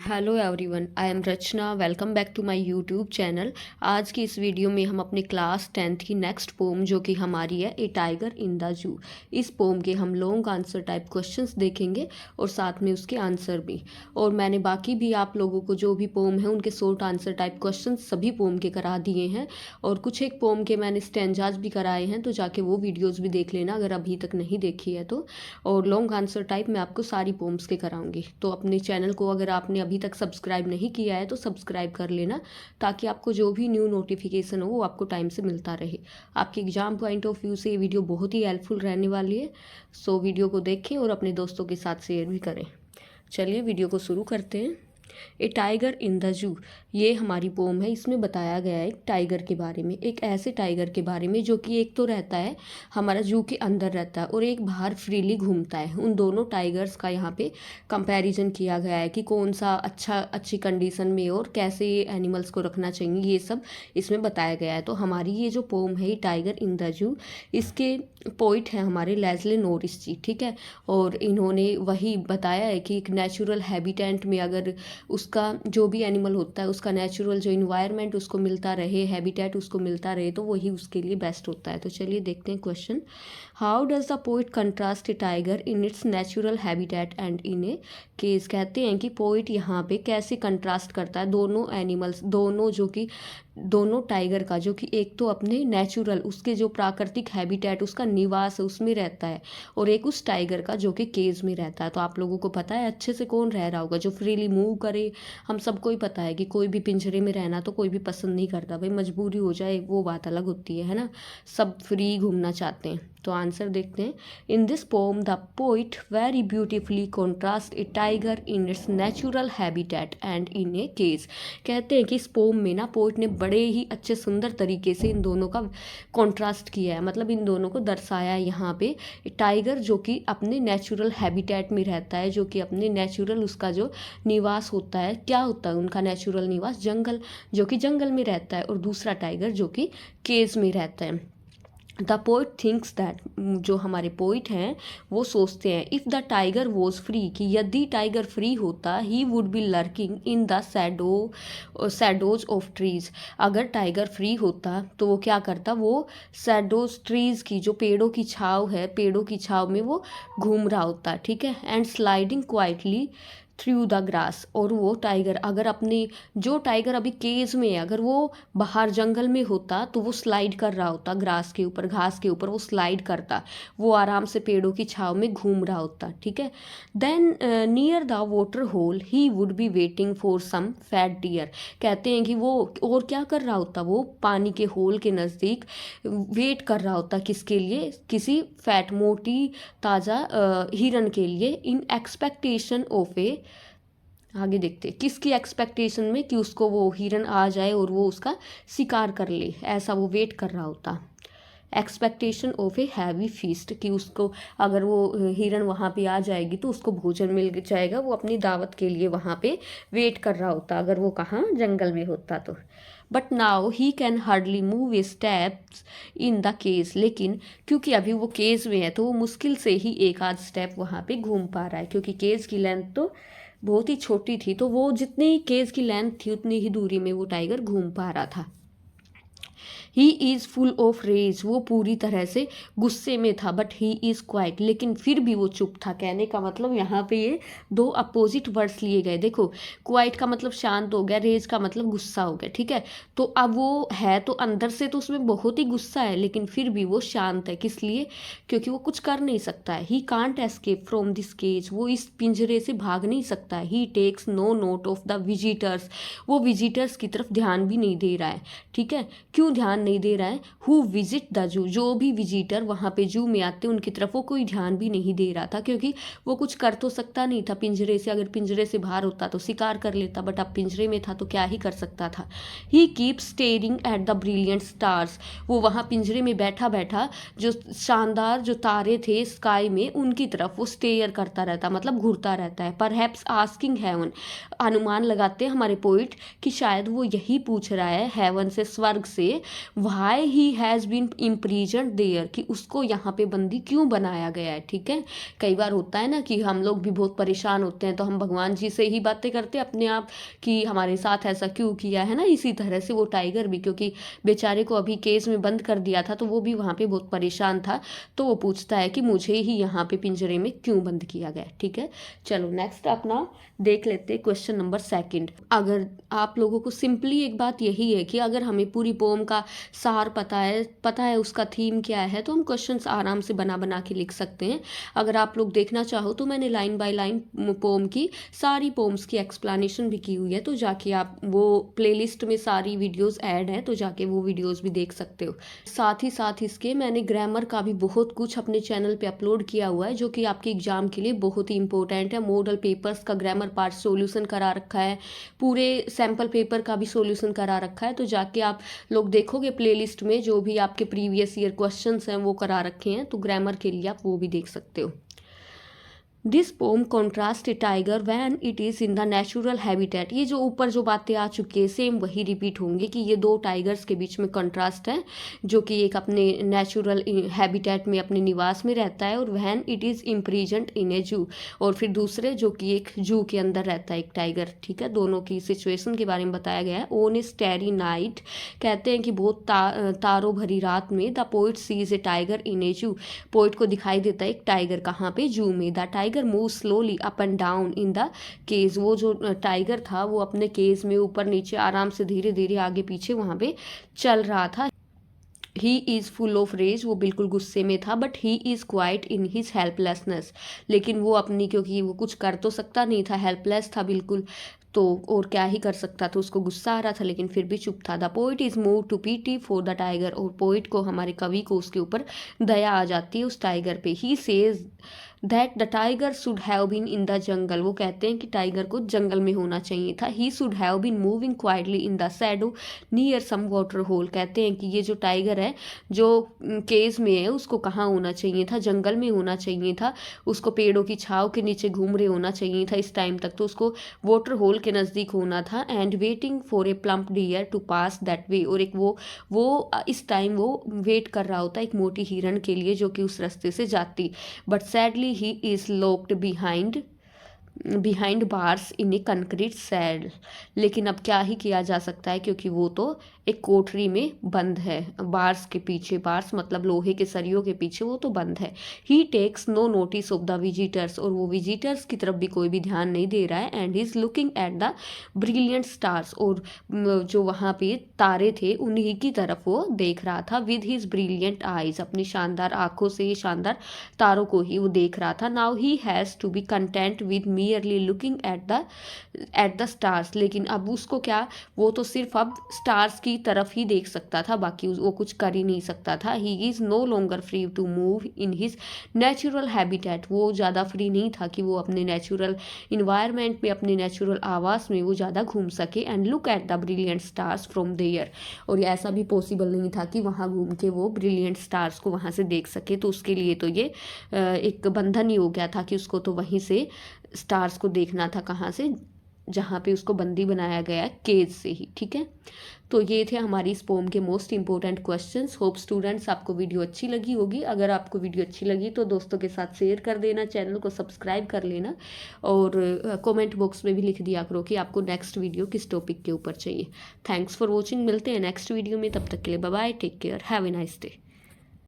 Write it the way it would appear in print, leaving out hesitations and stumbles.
Hello everyone, I am Rachna. Welcome back to my YouTube channel. आज की इस video में हम अपने क्लास 10th की नेक्स्ट पोम जो कि हमारी है ए टाइगर इन द जू। इस पोम के हम लॉन्ग आंसर टाइप क्वेश्चंस देखेंगे और साथ में उसके आंसर भी। और मैंने बाकी भी आप लोगों को जो भी पोम है उनके शॉर्ट आंसर टाइप क्वेश्चंस सभी पोम के करा दिए हैं और कुछ एक पोम के मैंने स्टेंजाज भी कराए हैं, तो जाके वो वीडियोज़ भी देख लेना अगर अभी तक नहीं देखी है तो। और लॉन्ग आंसर टाइप मैं आपको सारी पोम्स के कराऊंगी, तो अपने चैनल को अगर आपने अभी तक सब्सक्राइब नहीं किया है तो सब्सक्राइब कर लेना, ताकि आपको जो भी न्यू नोटिफिकेशन हो वो आपको टाइम से मिलता रहे। आपके एग्जाम पॉइंट ऑफ व्यू से ये वीडियो बहुत ही हेल्पफुल रहने वाली है। सो वीडियो को देखें और अपने दोस्तों के साथ शेयर भी करें। चलिए वीडियो को शुरू करते हैं। ए टाइगर इन द जू, ये हमारी पोम है। इसमें बताया गया है एक टाइगर के बारे में, एक ऐसे टाइगर के बारे में जो कि एक तो रहता है हमारा जू के अंदर रहता है और एक बाहर फ्रीली घूमता है। उन दोनों टाइगर्स का यहाँ पे कंपैरिजन किया गया है कि कौन सा अच्छी कंडीशन में और कैसे ये एनिमल्स को रखना चाहिए, ये सब इसमें बताया गया है। तो हमारी ये जो पोम है टाइगर इन द जू, इसके पोइट हैं हमारे लेस्ले नॉरिस जी, ठीक है। और इन्होंने वही बताया है कि एक नेचुरल हैबिटेट में अगर उसका जो भी एनिमल होता है उसका नेचुरल जो इन्वायरमेंट उसको मिलता रहे, हैबिटेट उसको मिलता रहे, तो वही उसके लिए बेस्ट होता है। तो चलिए देखते हैं question. How does the poet contrast a tiger in its natural habitat and in a cage. कहते हैं कि पोइट यहाँ पे कैसे कंट्रास्ट करता है दोनों एनिमल्स, दोनों टाइगर का, जो कि एक तो अपने नेचुरल उसके जो प्राकृतिक हैबिटेट उसका निवास है उसमें रहता है, और एक उस टाइगर का जो कि केज में रहता है। तो आप लोगों को पता है अच्छे से कौन रह रहा होगा, जो फ्रीली मूव करे। हम सबको ही पता है कि कोई भी पिंजरे में रहना तो कोई भी पसंद नहीं करता, भाई मजबूरी हो जाए वो बात अलग होती है ना। सब फ्री घूमना चाहते हैं। तो आंसर देखते हैं। In this poem the poet very beautifully contrast a tiger in its natural habitat and in a cage. कहते हैं कि इस पोम में ना पोइट ने बड़े ही अच्छे सुंदर तरीके से इन दोनों का कॉन्ट्रास्ट किया है, मतलब इन दोनों को दर्शाया है यहाँ पे। टाइगर जो कि अपने नेचुरल हैबिटेट में रहता है, जो कि अपने नेचुरल उसका जो निवास होता है, क्या होता है उनका नेचुरल निवास, जंगल, जो कि जंगल में रहता है, और दूसरा टाइगर जो कि केज में रहता है। द पोइट थिंक्स दैट, जो हमारे पोइट हैं वो सोचते हैं, if the tiger was free, कि यदि टाइगर फ्री होता, ही would B lurking in the सैडोज of trees. अगर टाइगर फ्री होता तो वो क्या करता, वो सैडोज ट्रीज की, जो पेड़ों की छाव है, पेड़ों की छाव में वो घूम रहा होता, ठीक है। And sliding quietly through the grass, और वो टाइगर अगर अपने, जो टाइगर अभी केज में है, अगर वो बाहर जंगल में होता तो वो स्लाइड कर रहा होता ग्रास के ऊपर, घास के ऊपर वो स्लाइड करता, वो आराम से पेड़ों की छाव में घूम रहा होता, ठीक है। Then near the water hole he would be waiting for some fat deer. कहते हैं कि वो और क्या कर रहा होता, वो पानी के होल के नज़दीक वेट कर रहा होता, किसके लिए, किसी फैट मोटी ताज़ा हिरन के लिए। इन एक्सपेक्टेशन ऑफ ए, आगे देखते किसकी एक्सपेक्टेशन में, कि उसको वो हिरन आ जाए और वो उसका शिकार कर ले, ऐसा वो वेट कर रहा होता। Expectation of a heavy feast, कि उसको अगर वो हिरन वहाँ पे आ जाएगी तो उसको भोजन मिल जाएगा, वो अपनी दावत के लिए वहाँ पे वेट कर रहा होता, अगर वो कहाँ जंगल में होता तो। But now he can hardly move a steps in the cage, लेकिन क्योंकि अभी वो केज में है तो वो मुश्किल से ही एक आध स्टेप वहाँ पे घूम पा रहा है, क्योंकि केज की लेंथ तो बहुत ही छोटी थी, तो वो जितनी केज की लेंथ थी उतनी ही दूरी में वो टाइगर घूम पा रहा था। He is full of rage, वो पूरी तरह से गुस्से में था। बट ही इज़ क्वाइट, लेकिन फिर भी वो चुप था। कहने का मतलब यहाँ पे ये दो अपोजिट वर्ड्स लिए गए। देखो, क्वाइट का मतलब शांत हो गया, रेज का मतलब गुस्सा हो गया, ठीक है। तो अब वो है तो अंदर से तो उसमें बहुत ही गुस्सा है, लेकिन फिर भी वो शांत है। किस लिए, क्योंकि वो कुछ कर नहीं सकता है। He can't escape from this cage, वो इस पिंजरे से भाग नहीं सकता है। He takes no note of the visitors, वो विजिटर्स की तरफ ध्यान भी नहीं दे रहा है, ठीक है। क्यों ध्यान नहीं दे रहा है, हु विजिट द जू, जो भी विजिटर वहाँ पे जू में आते उनकी तरफ वो कोई ध्यान भी नहीं दे रहा था, क्योंकि वो कुछ कर तो सकता नहीं था पिंजरे से। अगर पिंजरे से बाहर होता तो शिकार कर लेता, बट अब पिंजरे में था तो क्या ही कर सकता था। He keep staring at the brilliant stars, वो वहाँ पिंजरे में बैठा बैठा जो शानदार जो तारे थे स्काई में उनकी तरफ वो स्टेयर करता रहता, मतलब घूरता रहता है। परहैप्स आस्किंग हेवन, अनुमान लगाते हैं हमारे पोइट कि शायद वो यही पूछ रहा है हेवन से, स्वर्ग से, why he has been imprisoned there, कि उसको यहाँ पे बंदी क्यों बनाया गया है। ठीक है, कई बार होता है ना कि हम लोग भी बहुत परेशान होते हैं तो हम भगवान जी से ही बातें करते हैं अपने आप कि हमारे साथ ऐसा क्यों किया है ना। इसी तरह से वो टाइगर भी, क्योंकि बेचारे को अभी केज में बंद कर दिया था तो वो भी वहाँ पे बहुत परेशान था, तो वो पूछता है कि मुझे ही यहाँ पे पिंजरे में क्यों बंद किया गया। ठीक है, चलो नेक्स्ट अपना देख लेते हैं क्वेश्चन नंबर सेकंड। अगर आप लोगों को सिंपली एक बात यही है कि अगर हमें पूरी पोम का सार पता है उसका थीम क्या है, तो हम क्वेश्चंस आराम से बना बना के लिख सकते हैं। अगर आप लोग देखना चाहो तो मैंने लाइन बाय लाइन पोम की सारी पोम्स की एक्सप्लेनेशन भी की हुई है, तो जाके आप वो प्लेलिस्ट में सारी वीडियोस ऐड है, तो जाके वो वीडियोस भी देख सकते हो। साथ ही साथ इसके मैंने ग्रामर का भी बहुत कुछ अपने चैनल पे अपलोड किया हुआ है, जो कि आपके एग्जाम के लिए बहुत ही इंपॉर्टेंट है। मॉडल पेपर्स का ग्रामर पार्ट सॉल्यूशन करा रखा है, पूरे सैम्पल पेपर का भी सॉल्यूशन करा रखा है, तो जाके आप लोग देखोगे प्लेलिस्ट में जो भी आपके प्रीवियस ईयर क्वेश्चंस हैं वो करा रखे हैं, तो ग्रामर के लिए आप वो भी देख सकते हो। This pome contrast a tiger when it is in the natural habitat. ये जो ऊपर जो बातें आ चुकी है सेम वही रिपीट होंगे कि ये दो टाइगर्स के बीच में कॉन्ट्रास्ट है, जो कि एक अपने नेचुरल हैबिटेट में अपने निवास में रहता है, और when it is इम्प्रीजन्ड in a जू, और फिर दूसरे जो कि एक जू के अंदर रहता है एक टाइगर। ठीक है, दोनों की सिचुएशन के बारे में बताया गया है। ओन ए स्टेरी नाइट, कहते हैं कि बहुत तारों भरी रात में the poet sees a tiger in a zoo, poet को दिखाई देता है एक टाइगर, कहाँ पे, जू में। The tiger move slowly up and down in the cage, वो जो टाइगर था वो अपने केज में ऊपर नीचे आराम से धीरे धीरे आगे पीछे वहां पे चल रहा था। He is full of rage, वो बिल्कुल गुस्से में था, but he is quiet in his helplessness, लेकिन वो अपनी, क्योंकि वो कुछ कर तो सकता नहीं था, हेल्पलेस था बिल्कुल, तो और क्या ही कर सकता था, उसको गुस्सा आ रहा था लेकिन फिर भी चुप था। The poet is move to pity for the tiger, और पोइट को, हमारे कवि को, उसके ऊपर दया आ जाती है उस टाइगर पे। He says that the tiger should have been in the jungle, वो कहते हैं कि टाइगर को जंगल में होना चाहिए था। He should have been moving quietly in the shadow near some water hole, कहते हैं कि ये जो टाइगर है जो केज में है उसको कहाँ होना चाहिए था, जंगल में होना चाहिए था, उसको पेड़ों की छाव के नीचे घूम रहे होना चाहिए था इस टाइम तक, तो उसको वाटर होल के नज़दीक होना था। And waiting for a plump deer to pass that way, और एक वो इस टाइम वो वेट कर रहा होता है एक मोटी हिरन के लिए जो कि उस रास्ते से जाती। But sadly he is locked behind bars in a concrete cell, लेकिन अब क्या ही किया जा सकता है, क्योंकि वो तो एक कोठरी में बंद है, बार्स के पीछे, बार्स मतलब लोहे के सरियों के पीछे, वो तो बंद है। He takes no notice of the visitors, और वो विजिटर्स की तरफ भी कोई भी ध्यान नहीं दे रहा है। And he is looking at the brilliant stars, और जो वहाँ पे तारे थे उन्हीं की तरफ वो देख रहा था। विद हिज ब्रिलियंट आईज, अपनी शानदार आंखों से शानदार तारों को ही वो देख रहा था। Now he has to be content with merely looking at the stars, लेकिन अब उसको क्या, वो तो सिर्फ अब स्टार्स की तरफ ही देख सकता था, बाकी वो कुछ कर ही नहीं सकता था। He is no longer free to move in his natural habitat, वो ज़्यादा फ्री नहीं था कि वो अपने नेचुरल इन्वायरमेंट में, अपने नेचुरल आवास में वो ज़्यादा घूम सके। And look at the brilliant stars from there, और ये ऐसा भी पॉसिबल नहीं था कि वहाँ घूम के वो ब्रिलियंट स्टार्स को वहाँ से देख सके, तो उसके लिए तो ये एक बंधन ही हो गया था कि उसको तो वहीं से स्टार्स को देखना था, कहाँ से, जहाँ पे उसको बंदी बनाया गया है केज से ही। ठीक है, तो ये थे हमारी इस पोम के most important questions. Hope students आपको वीडियो अच्छी लगी होगी। अगर आपको वीडियो अच्छी लगी तो दोस्तों के साथ शेयर कर देना, चैनल को सब्सक्राइब कर लेना, और कमेंट बॉक्स में भी लिख दिया करो कि आपको नेक्स्ट वीडियो किस टॉपिक के ऊपर चाहिए। थैंक्स फॉर वॉचिंग, मिलते हैं नेक्स्ट वीडियो में, तब तक के लिए bye bye, take care, have a nice day.